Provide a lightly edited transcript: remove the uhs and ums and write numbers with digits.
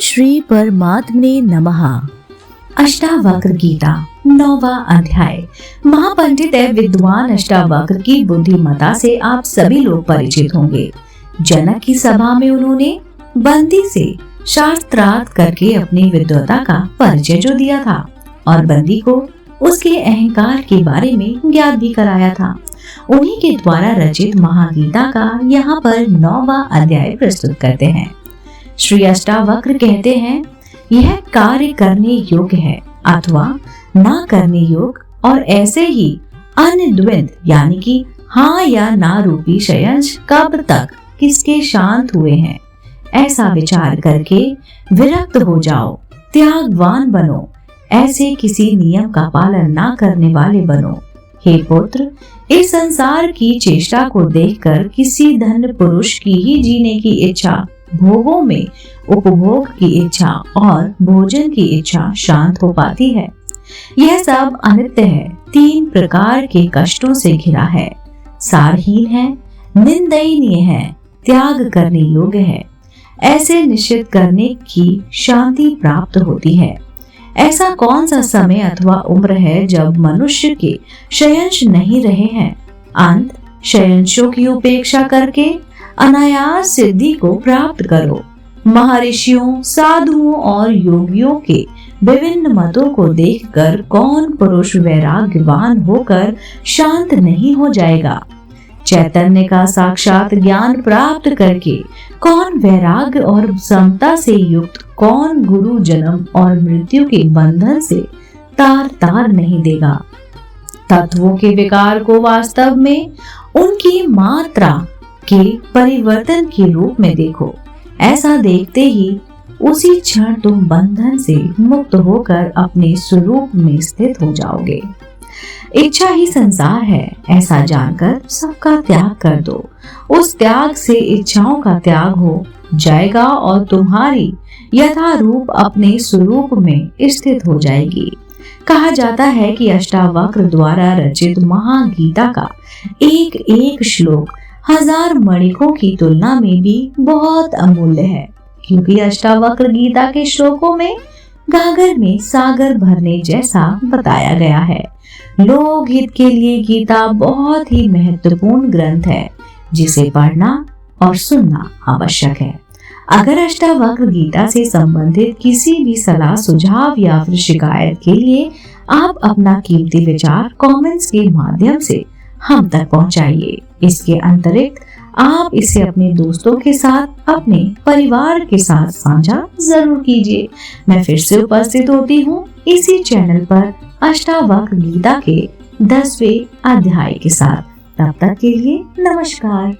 श्री परमात्मने नमः। अष्टावक्र गीता 9वां अध्याय। महापंडित एवं विद्वान अष्टावक्र की बुद्धिमता से आप सभी लोग परिचित होंगे। जनक की सभा में उन्होंने बंदी से शास्त्रार्थ करके अपनी विद्वता का परिचय जो दिया था और बंदी को उसके अहंकार के बारे में ज्ञात भी कराया था। उन्हीं के द्वारा रचित महागीता का यहाँ पर 9वां अध्याय प्रस्तुत करते हैं। श्री अष्टावक्र कहते हैं, यह कार्य करने योग्य है अथवा ना करने योग्य और ऐसे ही अनिद्वंद यानी कि हाँ या ना रूपी शयंश कब तक किसके शांत हुए हैं, ऐसा विचार करके विरक्त हो जाओ, त्यागवान बनो, ऐसे किसी नियम का पालन ना करने वाले बनो। हे पुत्र, इस संसार की चेष्टा को देखकर किसी धन पुरुष की ही जीने की इच्छा, भोगों में उपभोग की इच्छा और भोजन की इच्छा शांत हो पाती है। यह सब अनित्य है, 3 प्रकार के कष्टों से घिरा है, सारहीन है, निंदनीय है, त्याग करने योग्य है। ऐसे निश्चित करने की शांति प्राप्त होती है। ऐसा कौन सा समय अथवा उम्र है जब मनुष्य के शयंश नहीं रहे हैं। अंत शयंशों की उपेक्षा करके अनायास सिद्धि को प्राप्त करो। महर्षियों, साधुओं और योगियों के विभिन्न मतों को देखकर कौन पुरुष वैराग्यवान होकर शांत नहीं हो जाएगा। चैतन्य का साक्षात ज्ञान प्राप्त करके कौन वैराग्य और समता से युक्त, कौन गुरु जन्म और मृत्यु के बंधन से तार नहीं देगा। तत्वों के विकार को वास्तव में उनकी मात्रा के परिवर्तन के रूप में देखो। ऐसा देखते ही उसी क्षण तुम बंधन से मुक्त होकर अपने स्वरूप में स्थित हो जाओगे। इच्छा ही संसार है, ऐसा जानकर सबका त्याग कर दो। उस त्याग से इच्छाओं का त्याग हो जाएगा और तुम्हारी यथारूप अपने स्वरूप में स्थित हो जाएगी। कहा जाता है कि अष्टावक्र द्वारा रचित महागीता का एक एक श्लोक 1000 मणिकों की तुलना में भी बहुत अमूल्य है, क्योंकि अष्टावक्र गीता के श्लोकों में गागर में सागर भरने जैसा बताया गया है। लोक हित के लिए गीता बहुत ही महत्वपूर्ण ग्रंथ है, जिसे पढ़ना और सुनना आवश्यक है। अगर अष्टावक्र गीता से संबंधित किसी भी सलाह, सुझाव या फिर शिकायत के लिए आप अपना कीमती विचार कमेंट्स के माध्यम से हम तक पहुंचाइए। इसके अतिरिक्त आप इसे अपने दोस्तों के साथ, अपने परिवार के साथ साझा जरूर कीजिए। मैं फिर से उपस्थित होती हूँ इसी चैनल पर अष्टावक्र गीता के 10वें अध्याय के साथ। तब तक के लिए नमस्कार।